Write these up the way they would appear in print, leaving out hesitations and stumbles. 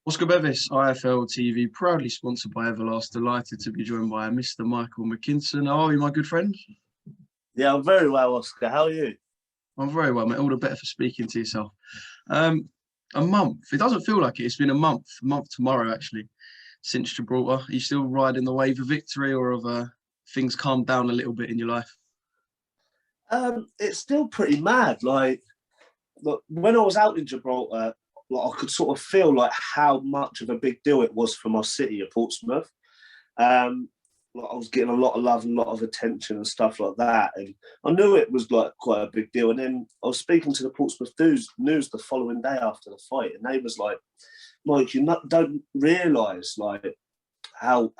Oscar Bevis, IFL TV, proudly sponsored by Everlast. Delighted to be joined by Mr. Mikey Mckinson. How are you, my good friend? Yeah, I'm very well, Oscar. How are you? I'm very well, mate. All the better for speaking to yourself. A month. It doesn't feel like it. It's been a month tomorrow, actually, since Gibraltar. Are you still riding the wave of victory, or have things calmed down a little bit in your life? It's still pretty mad. Like when I was out in Gibraltar, I could sort of feel like how much of a big deal it was for my city of Portsmouth. I was getting a lot of love and a lot of attention and stuff like that, and I knew it was like quite a big deal. And then I was speaking to the Portsmouth News the following day after the fight, and they was like, "Mike, don't realise like how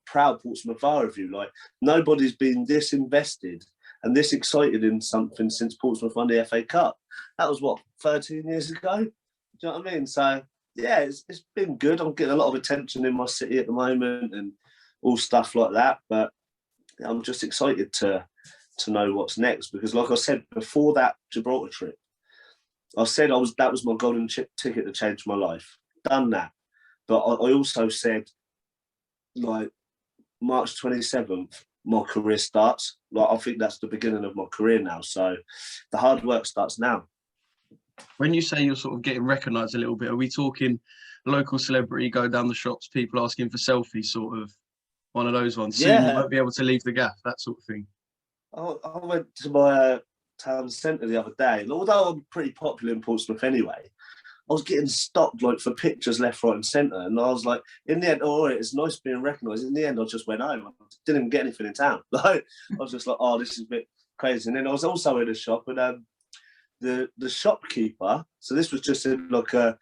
proud Portsmouth are of you. Like nobody's been this invested and this excited in something since Portsmouth won the FA Cup. That was what 13 years ago. Do you know what I mean? So yeah, it's been good. I'm getting a lot of attention in my city at the moment and all stuff like that. But I'm just excited to know what's next, because like I said before that Gibraltar trip, I said that was my golden ticket to change my life. Done that. But I also said, like, March 27th, my career starts. Like, I think that's the beginning of my career now. So the hard work starts now. When you say you're sort of getting recognised a little bit, are we talking local celebrity, go down the shops, people asking for selfies, sort of one of those ones? Yeah. Soon you won't be able to leave the gaff, that sort of thing. I went to my town centre the other day, and although I'm pretty popular in Portsmouth anyway, I was getting stopped like for pictures left, right, and centre. And I was like, in the end, all right, it's nice being recognised. In the end, I just went home. I didn't even get anything in town. Like, I was just like, oh, this is a bit crazy. And then I was also in a shop, and the shopkeeper, so this was just in like a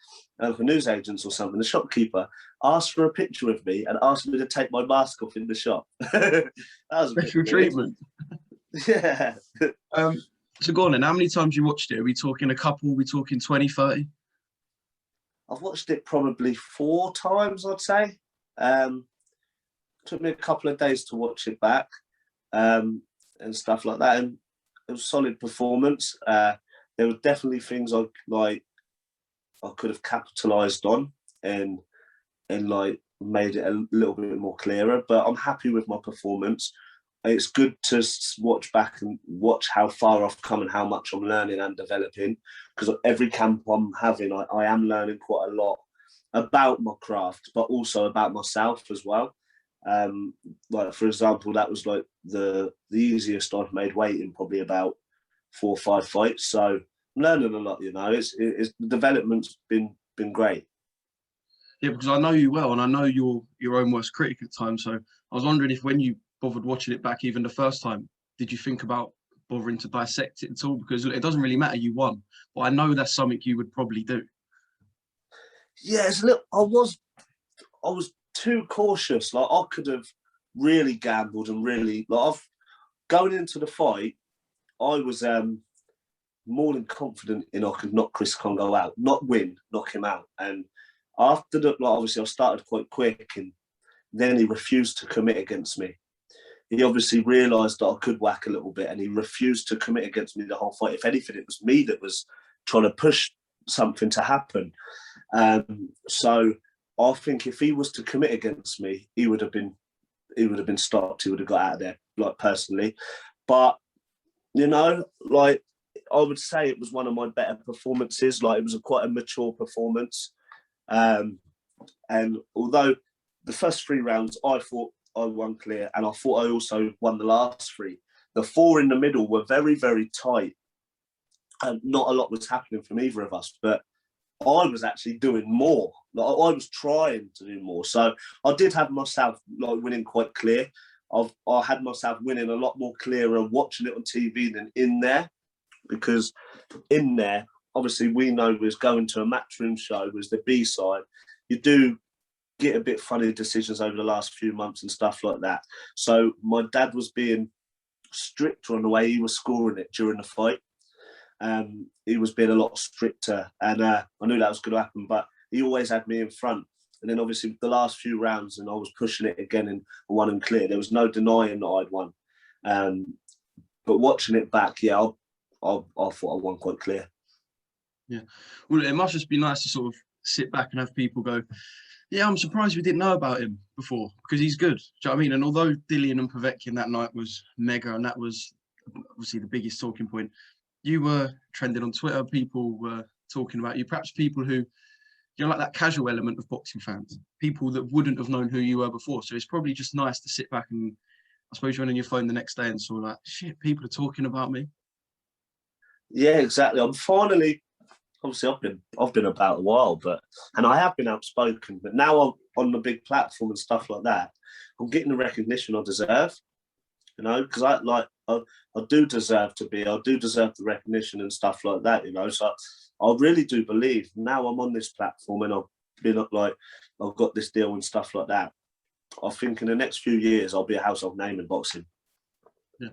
news agents or something, the shopkeeper asked for a picture of me and asked me to take my mask off in the shop. That was a special bit treatment. Yeah. So go on then, how many times you watched it? Are we talking a couple? Are we talking 20, 30? I've watched it probably 4 times, I'd say. Took me a couple of days to watch it back, and stuff like that. And it was a solid performance. There were definitely things I could have capitalised on and like made it a little bit more clearer. But I'm happy with my performance. It's good to watch back and watch how far I've come and how much I'm learning and developing, because every camp I'm having, I am learning quite a lot about my craft, but also about myself as well. Like, for example, that was like the easiest I've made weight in probably about 4 or 5 fights. So I'm learning a lot, you know. It's the development's been great. Yeah, because I know you well, and I know you're your own worst critic at times. So I was wondering if, when you bothered watching it back even the first time, did you think about bothering to dissect it at all? Because it doesn't really matter, you won, but I know that's something you would probably do. Yeah, it's a little. I was too cautious. Like, I could have really gambled and really going into the fight, I was more than confident in I could knock Chris Kongo out, not win, knock him out. And after that, obviously I started quite quick, and then he refused to commit against me. He obviously realised that I could whack a little bit, and he refused to commit against me the whole fight. If anything, it was me that was trying to push something to happen. So I think if he was to commit against me, he would have been stopped. He would have got out of there, like, personally. But, you know, like, I would say it was one of my better performances. Like, it was quite a mature performance. And although the first 3 rounds I thought I won clear, and I thought I also won the last 3, the 4 in the middle were very, very tight, and not a lot was happening from either of us. But I was actually doing more. Like, I was trying to do more. So I did have myself like winning quite clear. I had myself winning a lot more clearer watching it on TV than in there, because in there, obviously, we know was going to a Matchroom show was the B-side. You do get a bit funny decisions over the last few months and stuff like that. So my dad was being stricter on the way he was scoring it during the fight. He was being a lot stricter, and I knew that was going to happen, but he always had me in front. And then obviously the last few rounds, and I was pushing it again and won and clear. There was no denying that I'd won. But watching it back, yeah, I thought I won quite clear. Yeah. Well, it must just be nice to sort of sit back and have people go, yeah, I'm surprised we didn't know about him before because he's good. Do you know what I mean? And although Dillian and Povetkin that night was mega, and that was obviously the biggest talking point, you were trending on Twitter. People were talking about you, perhaps people who, like that casual element of boxing fans, people that wouldn't have known who you were before. So it's probably just nice to sit back and I suppose you went on your phone the next day and saw like, shit, people are talking about me. Yeah, exactly. I'm finally, obviously I've been about a while, and I have been outspoken, but now I'm on the big platform and stuff like that. I'm getting the recognition I deserve, because I do deserve I do deserve the recognition and stuff like that, So I really do believe now I'm on this platform and I've got this deal and stuff like that. I think in the next few years I'll be a household name in boxing. Yeah.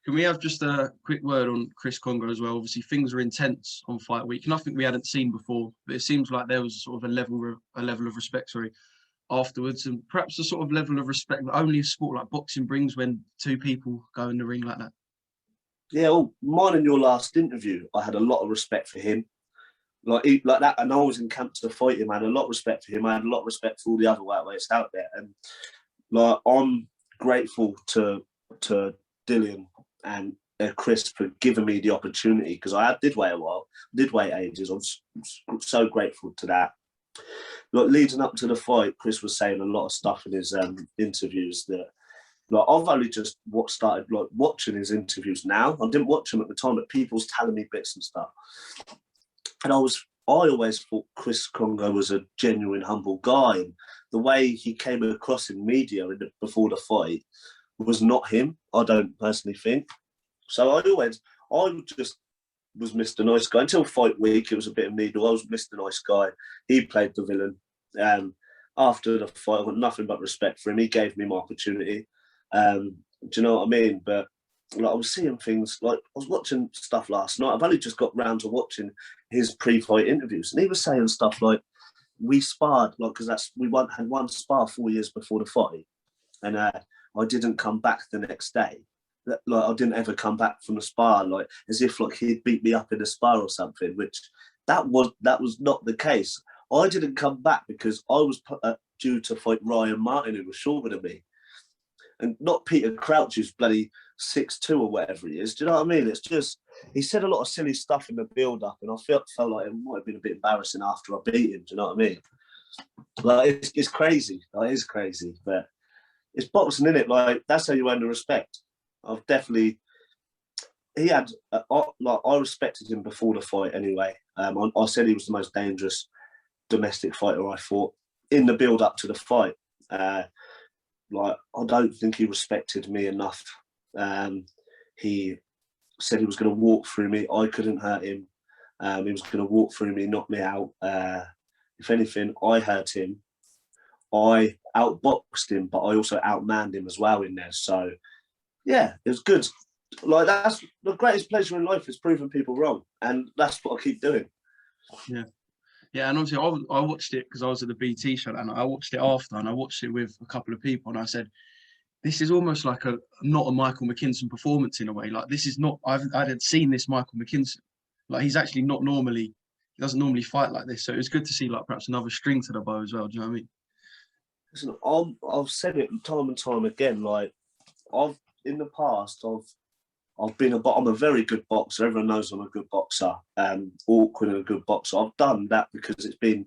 Can we have just a quick word on Chris Kongo as well? Obviously, things were intense on fight week. Nothing we hadn't seen before, but it seems like there was sort of a level of respect, afterwards, and perhaps a sort of level of respect that only a sport like boxing brings when two people go in the ring like that. Yeah, well, mine and your last interview, I had a lot of respect for him. Like that, and I was in camp to fight him. I had a lot of respect for him. I had a lot of respect for all the other lightweights out there, and I'm grateful to Dillian and Chris for giving me the opportunity because I did wait a while, did wait ages. I'm so grateful to that. Leading up to the fight, Chris was saying a lot of stuff in his interviews that I've only just started watching his interviews now. I didn't watch them at the time, but people was telling me bits and stuff. And I always thought Chris Kongo was a genuine, humble guy. And the way he came across in media before the fight was not him, I don't personally think. So I just was Mr. Nice Guy. Until fight week, it was a bit of needle. I was Mr. Nice Guy. He played the villain. After the fight, I got nothing but respect for him. He gave me my opportunity. Do you know what I mean? But I was seeing things I was watching stuff last night. I've only just got round to watching his pre-fight interviews, and he was saying stuff like, "We sparred because we had one spar 4 years before the fight, and I didn't come back the next day. I didn't ever come back from the spar, as if he'd beat me up in a spar or something. Which that was not the case. I didn't come back because I was due to fight Ryan Martin, who was shorter than me, and not Peter Crouch, who's bloody 6'2" or whatever he is. Do you know what I mean? It's just he said a lot of silly stuff in the build-up, and I felt like it might have been a bit embarrassing after I beat him. Do you know what I mean? It's crazy. It is crazy, but it's boxing, isn't it? That's how you earn the respect. I've definitely. He had. I respected him before the fight anyway. I said he was the most dangerous domestic fighter I fought in the build-up to the fight. I don't think he respected me enough. He said he was going to walk through me. I couldn't hurt him. He was going to walk through me, knock me out. If anything, I hurt him. I outboxed him, but I also outmanned him as well in there. So, yeah, it was good. That's the greatest pleasure in life is proving people wrong. And that's what I keep doing. Yeah. Yeah, and obviously I watched it because I was at the BT show, and I watched it after, and I watched it with a couple of people, and I said, this is almost like not a Michael Mckinson performance in a way. This is not, I hadn't seen this Michael Mckinson. He's actually he doesn't normally fight like this. So it was good to see perhaps another string to the bow as well. Do you know what I mean? Listen, I've said it time and time again. In the past, I'm a very good boxer. Everyone knows I'm a good boxer. Awkward and a good boxer. I've done that because I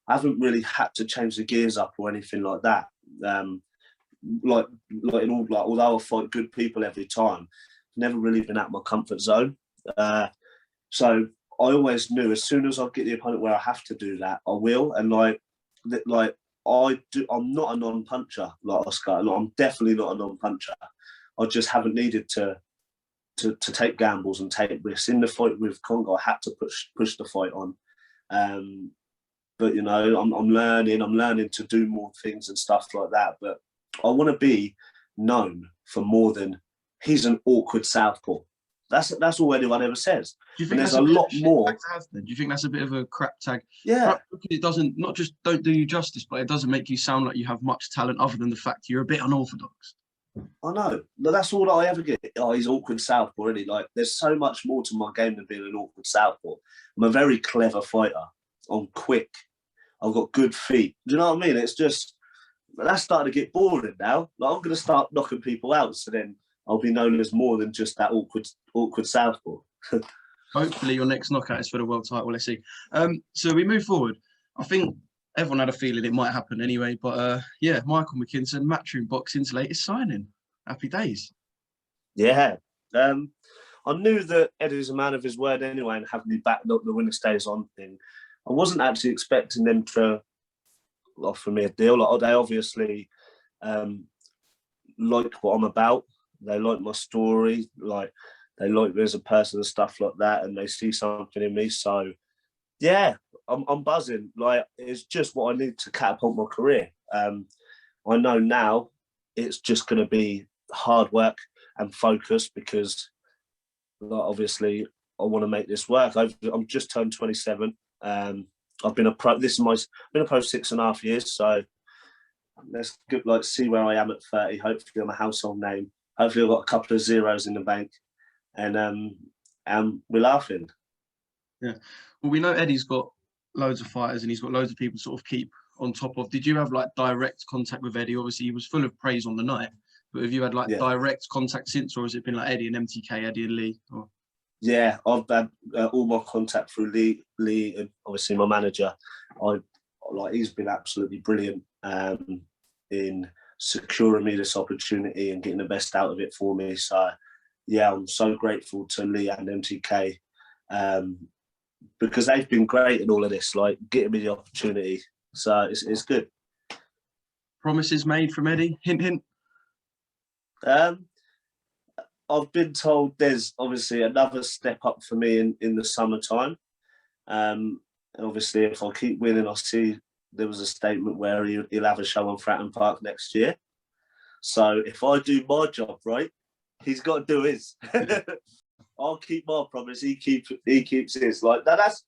haven't really had to change the gears up or anything like that. Although I fight good people every time, I've never really been out of my comfort zone. So I always knew as soon as I get the opponent where I have to do that, I will. And I'm not a non-puncher like Oscar. I'm definitely not a non-puncher. I just haven't needed to take gambles and take risks. In the fight with Kongo, I had to push the fight on. But I'm learning to do more things and stuff like that. But I want to be known for more than he's an awkward southpaw. That's all anyone ever says. Do you think there's a lot more? Do you think that's a bit of a crap tag? Yeah. It doesn't not just don't do you justice, but it doesn't make you sound like you have much talent other than the fact you're a bit unorthodox. I know. But that's all I ever get. Oh, he's awkward southpaw, really. There's so much more to my game than being an awkward southpaw. I'm a very clever fighter. I'm quick. I've got good feet. Do you know what I mean? It's just, that's starting to get boring now. Like, I'm going to start knocking people out, so then I'll be known as more than just that awkward southpaw. Hopefully your next knockout is for the world title. Let's see. So we move forward. I think everyone had a feeling it might happen anyway. But yeah, Michael Mckinson, Matchroom Boxing's latest signing. Happy days. Yeah. I knew that Eddie's a man of his word anyway, and having me back up the winner stays on thing. I wasn't actually expecting them to offer me a deal. Like, they obviously like what I'm about. They like my story. Like, they like me as a person and stuff like that, and they see something in me. So, yeah, I'm buzzing. Like, it's just what I need to catapult my career. I know now it's just going to be hard work and focus, because, like, obviously I want to make this work. I'm just turned 27. I've been a pro. Been a pro 6.5 years. So let's see where I am at 30. Hopefully I'm a household name. Hopefully I've got a couple of zeros in the bank, and we're laughing. Yeah. Well, we know Eddie's got loads of fighters and he's got loads of people to sort of keep on top of. Did you have like direct contact with Eddie? Obviously, he was full of praise on the night, but have you had like direct contact since, or has it been like Eddie and MTK, Eddie and Lee? Or... Yeah, I've had all my contact through Lee, and obviously my manager. He's been absolutely brilliant in securing me this opportunity and getting the best out of it for me. So, yeah, I'm so grateful to Lee and MTK, because they've been great in all of this, like getting me the opportunity. So it's good. Promises made from Eddie? Hint, hint. I've been told there's obviously another step up for me in the summertime. And obviously, if I keep winning, I see there was a statement where he'll have a show on Fratton Park next year. So if I do my job right, he's got to do his. I'll keep my promise. He keeps his. Like that's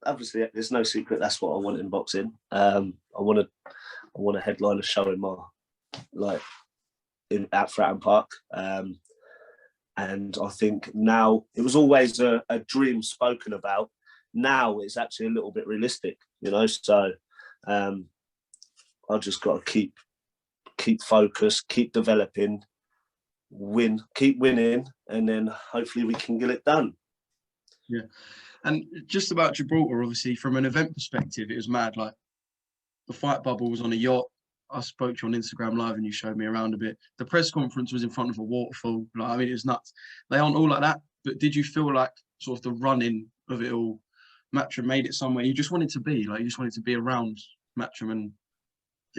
obviously there's no secret. That's what I want in boxing. I want to headline a show in my at Fratton Park. And I think now, it was always a dream spoken about. Now it's actually a little bit realistic, you know. So I just got to keep focused, keep developing, keep winning, and then hopefully we can get it done. Yeah. And just about Gibraltar, obviously, from an event perspective, it was mad. Like, the fight bubble was on a yacht. I spoke to you on Instagram Live and you showed me around a bit. The press conference was in front of a waterfall. Like, I mean, it was nuts. They aren't all like that. But did you feel like sort of the running of it all, Matchroom made it somewhere you just wanted to be? Like, you just wanted to be around Matchroom, and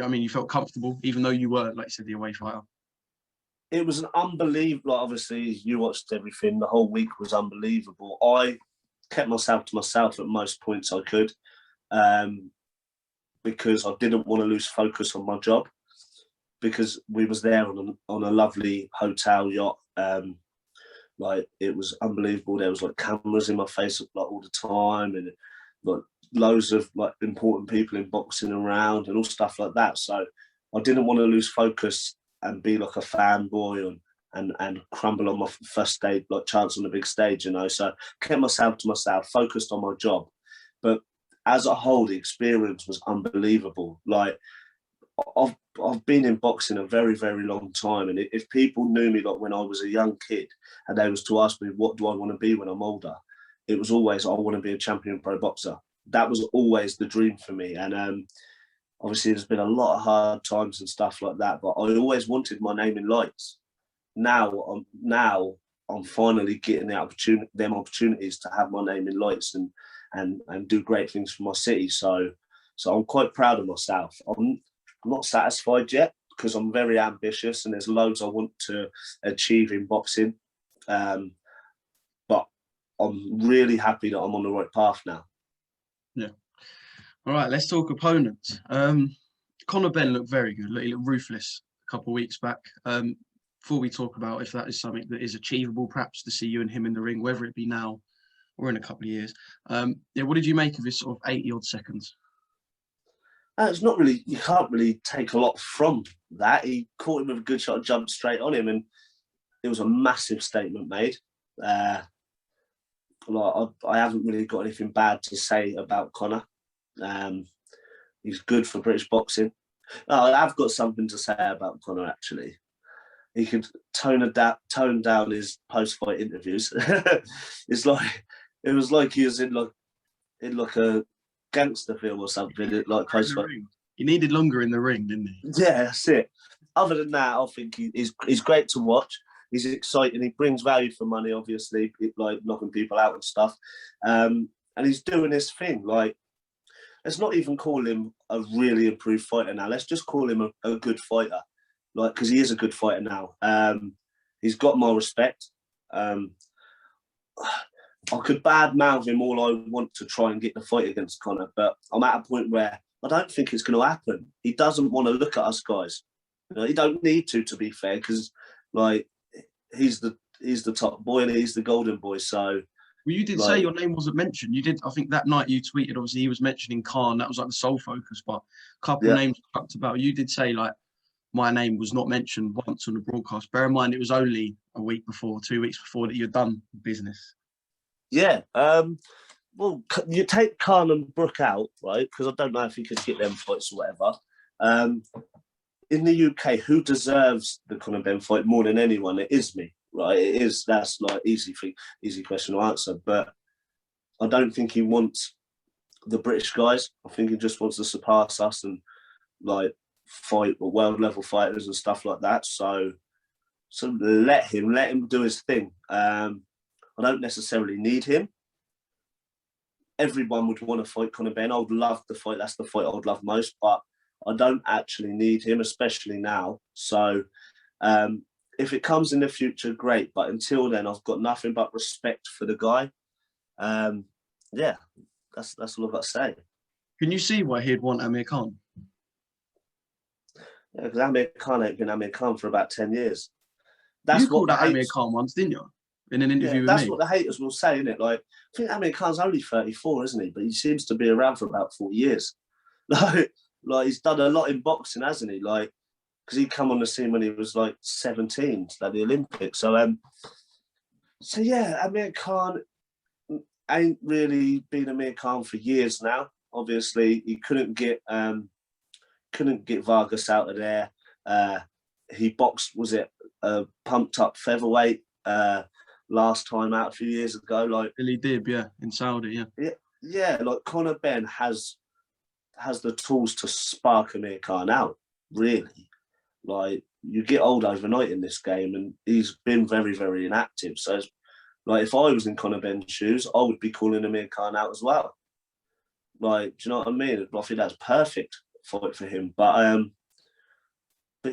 I mean, you felt comfortable, even though you were, like you said, the away fighter. It was an unbelievable. Like, obviously, you watched everything. The whole week was unbelievable. I kept myself to myself at most points I could, because I didn't want to lose focus on my job, because we was there on a lovely hotel yacht. Like, it was unbelievable. There was like cameras in my face like all the time, and like loads of like important people in boxing around and all stuff like that. So I didn't want to lose focus and be like a fanboy and crumble on my first stage, like chance on the big stage, you know. So kept myself to myself, focused on my job. But as a whole, the experience was unbelievable. Like, I've been in boxing a very, very long time, and if people knew me like when I was a young kid, and they was to ask me what do I want to be when I'm older, it was always I want to be a champion pro boxer. That was always the dream for me. And obviously there's been a lot of hard times and stuff like that, but I always wanted my name in lights. Now I'm finally getting them opportunities to have my name in lights and do great things for my city. So I'm quite proud of myself. I'm not satisfied yet, because I'm very ambitious and there's loads I want to achieve in boxing. But I'm really happy that I'm on the right path now. Yeah. All right, let's talk opponents. KhanBenn looked very good. He looked ruthless a couple of weeks back. Before we talk about if that is something that is achievable, perhaps to see you and him in the ring, whether it be now or in a couple of years. What did you make of his sort of 80-odd seconds? It's not really, you can't really take a lot from that. He caught him with a good shot and jumped straight on him, and it was a massive statement made. like I haven't really got anything bad to say about Conor. He's good for British boxing. No, I've got something to say about Conor actually. He could tone down his post-fight interviews. It's like it was like he was in like a gangster film or something. Like post-fight. He needed longer in the ring, didn't he? Yeah, that's it. Other than that, I think he's great to watch. He's exciting. He brings value for money, obviously, like knocking people out and stuff. And he's doing his thing. Like, let's not even call him a really improved fighter now. Let's just call him a good fighter. Like, because he is a good fighter now. He's got my respect. I could badmouth him all I want to try and get the fight against Conor, but I'm at a point where I don't think it's going to happen. He doesn't want to look at us guys. You know, he don't need to be fair, because like he's the top boy and he's the golden boy. So, well, you did say your name wasn't mentioned. You did. I think that night you tweeted. Obviously, he was mentioning Khan. That was like the sole focus, but a couple of names talked about. You did say like my name was not mentioned once on the broadcast. Bear in mind, it was only a week before, 2 weeks before that you'd done business. Yeah. Well, you take Khan and Brook out, right? Because I don't know if he could get them fights or whatever. In the UK, who deserves the KhanBenn fight more than anyone? It is me, right? It is. That's like easy question to answer. But I don't think he wants the British guys. I think he just wants to surpass us and like fight with world level fighters and stuff like that. So let him do his thing. I don't necessarily need him. Everyone would want to fight KhanBenn. I would love the fight. That's the fight I would love most, but I don't actually need him, especially now. So if it comes in the future, great. But until then, I've got nothing but respect for the guy. Yeah, that's all I've got to say. Can you see why he'd want Amir Khan? Yeah, because Amir Khan ain't been Amir Khan for about 10 years. You called out Amir Khan once, didn't you? In an interview with me. That's what the haters will say, isn't it? Like, I think Amir Khan's only 34, isn't he? But he seems to be around for about 40 years. Like he's done a lot in boxing, hasn't he? Like, because he come on the scene when he was like 17 at the Olympics. So yeah, Amir Khan ain't really been Amir Khan for years now. Obviously, he couldn't get Vargas out of there. He boxed, was it pumped up featherweight last time out a few years ago? Like Billy Dib, yeah, in Saudi, yeah. Like KhanBenn has the tools to spark Amir Khan out. Really, like you get old overnight in this game, and he's been very, very inactive. So, like if I was in KhanBenn's shoes, I would be calling Amir Khan out as well. Like, do you know what I mean? I think that's perfect fight for him. But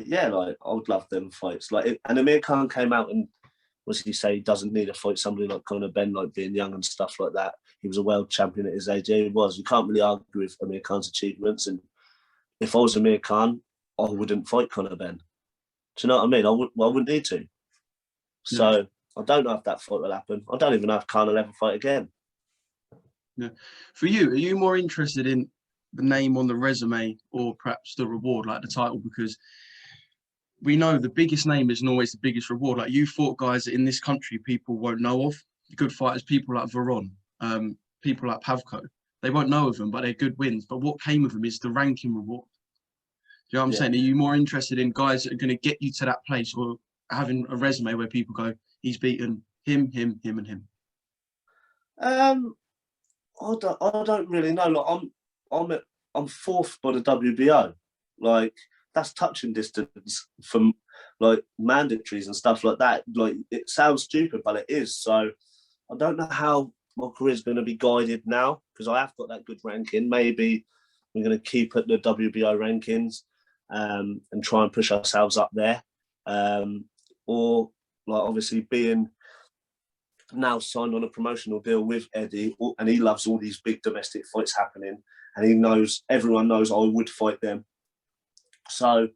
yeah, like I would love them fights. Like, and Amir Khan came out and was he say he doesn't need to fight somebody like KhanBenn, like being young and stuff like that. He was a world champion at his age. Yeah, he was. You can't really argue with Amir Khan's achievements. And if I was Amir Khan, I wouldn't fight KhanBenn. Do you know what I mean? I wouldn't need to. So I don't know if that fight will happen. I don't even know if Khan will ever fight again. Yeah. For you, are you more interested in the name on the resume or perhaps the reward, like the title? Because we know the biggest name isn't always the biggest reward. Like you fought guys that in this country people won't know of. Good fighters, people like Veron, people like Pavko. They won't know of them, but they're good wins. But what came of them is the ranking reward. Do you know what I'm saying? Are you more interested in guys that are going to get you to that place, or having a resume where people go, he's beaten him, and him? I don't really know. Like I'm fourth by the WBO. Like that's touching distance from like mandatories and stuff like that. Like it sounds stupid, but it is. So I don't know how my career is going to be guided now, because I have got that good ranking. Maybe we're going to keep at the WBO rankings and try and push ourselves up there. Or like obviously being now signed on a promotional deal with Eddie, and he loves all these big domestic fights happening, and everyone knows I would fight them. So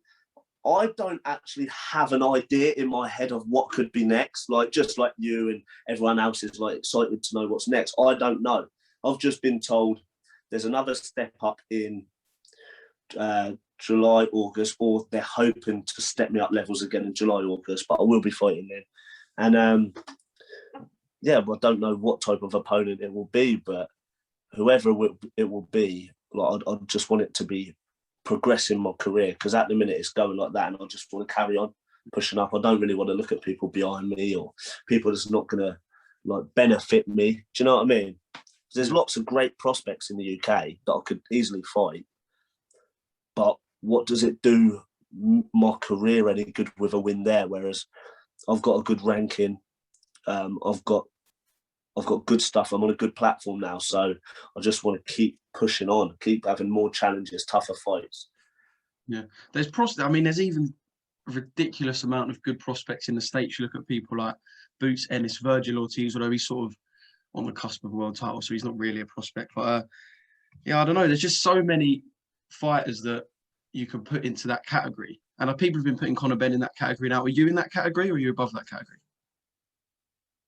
I don't actually have an idea in my head of what could be next. Like just like you and everyone else is like excited to know what's next. I don't know. I've just been told there's another step up in July, August, or they're hoping to step me up levels again in July, August, but I will be fighting then. And yeah, but I don't know what type of opponent it will be, but whoever it will be, like I just want it to be progressing my career, because at the minute it's going like that, and I just want to carry on pushing up. I don't really want to look at people behind me or people that's not going to like benefit me. Do you know what I mean? There's lots of great prospects in the UK that I could easily fight, but what does it do my career any good with a win there? Whereas I've got a good ranking, I've got good stuff. I'm on a good platform now, so I just want to keep pushing on, keep having more challenges, tougher fights. Yeah, there's there's even a ridiculous amount of good prospects in the States. You look at people like Boots Ennis, Virgil Ortiz, although he's sort of on the cusp of a world title, so he's not really a prospect. But yeah, I don't know. There's just so many fighters that you can put into that category, and people have been putting KhanBenn in that category now. Are you in that category, or are you above that category?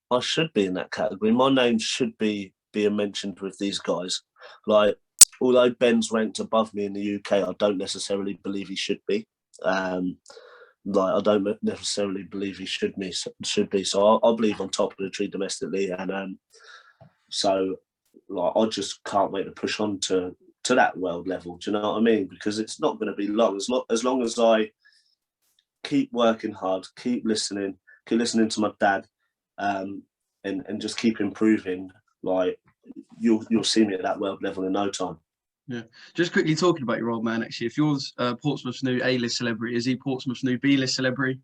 I should be in that category. My name should be being mentioned with these guys. Like, although Benn's ranked above me in the UK, I don't necessarily believe he should be. Like, I don't necessarily believe he should be. So I believe on top of the tree domestically, and so like I just can't wait to push on to that world level. Do you know what I mean? Because it's not going to be long. As long as I keep working hard, keep listening to my dad, and just keep improving. Like, you'll see me at that world level in no time. Yeah. Just quickly talking about your old man, actually, if yours Portsmouth's new A-list celebrity, is he Portsmouth's new B-list celebrity?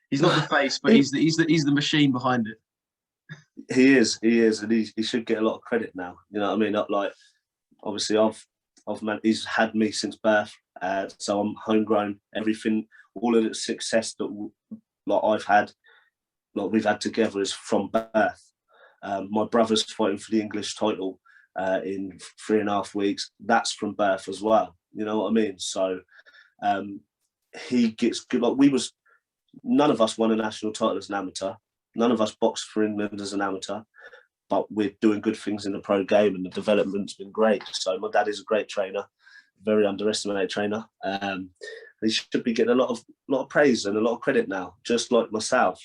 He's not the face, but he's the machine behind it. He is, and he should get a lot of credit now. You know what I mean? Like, obviously, he's had me since birth, so I'm homegrown. Everything, all of the success that I've had, we've had together, is from birth. My brother's fighting for the English title in 3.5 weeks. That's from birth as well. You know what I mean? So he gets good. Like, none of us won a national title as an amateur. None of us boxed for England as an amateur, but we're doing good things in the pro game, and the development's been great. So my dad is a great trainer, very underestimated trainer. He should be getting a lot of praise and a lot of credit now, just like myself.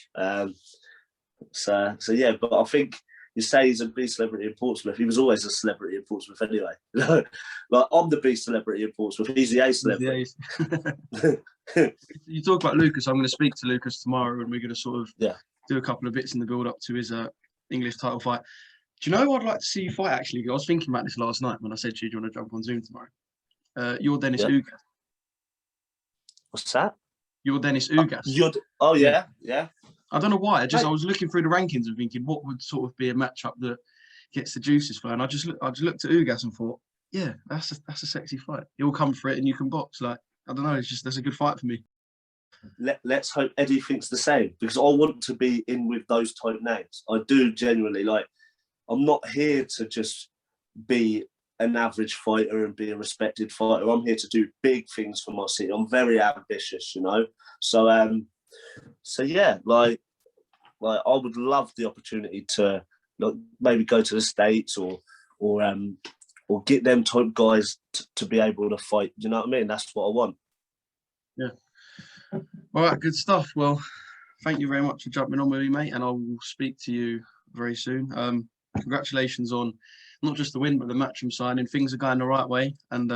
So yeah, but I think you say he's a B celebrity in Portsmouth. He was always a celebrity in Portsmouth anyway. Like, I'm the B celebrity in Portsmouth. He's the A celebrity. You talk about Lucas. I'm going to speak to Lucas tomorrow, and we're going to sort of do a couple of bits in the build up to his English title fight. Do you know who I'd like to see you fight, actually? I was thinking about this last night when I said to you, do you want to jump on Zoom tomorrow? You're Dennis Ugas. What's that? You're Dennis Ugas. Yeah. I don't know why. I was looking through the rankings and thinking what would sort of be a matchup that gets the juices flowing. I just looked at Ugas and thought, yeah, that's a sexy fight. He'll come for it and you can box. Like, I don't know. That's a good fight for me. Let's hope Eddie thinks the same, because I want to be in with those type names. I do genuinely. Like, I'm not here to just be an average fighter and be a respected fighter. I'm here to do big things for my city. I'm very ambitious, you know. So yeah, like I would love the opportunity to maybe go to the States or get them type guys to be able to fight. Do you know what I mean? That's what I want. Yeah. All right, good stuff. Well, thank you very much for jumping on with me, mate, and I will speak to you very soon. Congratulations on not just the win, but the Matchroom signing. Things are going the right way, and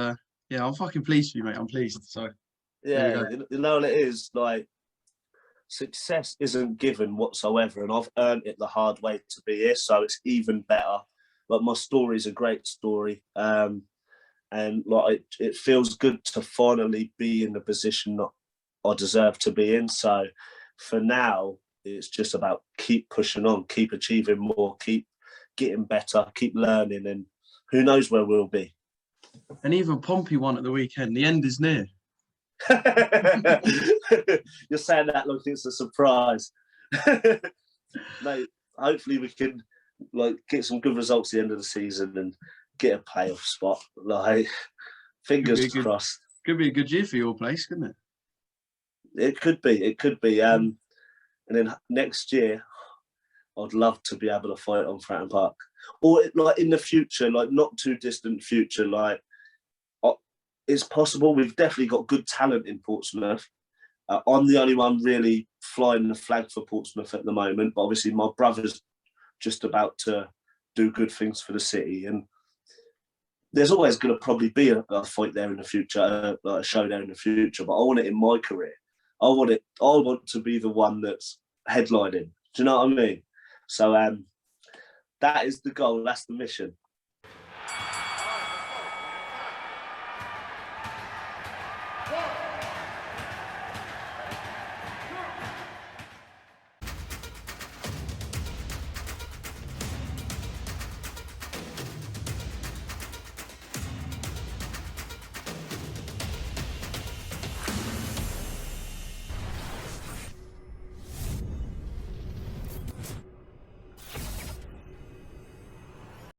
yeah, I'm fucking pleased for you, mate. I'm pleased. So yeah, you know what it is, like, success isn't given whatsoever, and I've earned it the hard way to be here, so it's even better. Like, my story's a great story, and like it feels good to finally be in the position that I deserve to be in. So for now, it's just about keep pushing on, keep achieving more, keep getting better, keep learning, and who knows where we'll be. And even Pompey won at the weekend. The end is near. You're saying that like it's a surprise. Mate, hopefully we can get some good results at the end of the season and get a playoff spot. Like, fingers crossed. Could be a good year for your place, couldn't it? It could be. And then next year, I'd love to be able to fight on Fratton Park, or like in the future, like not too distant future. Like, it's possible. We've definitely got good talent in Portsmouth. I'm the only one really flying the flag for Portsmouth at the moment, but obviously my brother's just about to do good things for the city. And there's always going to probably be a fight there in the future, a show there in the future. But I want it in my career. I want to be the one that's headlining. Do you know what I mean? So that is the goal. That's the mission.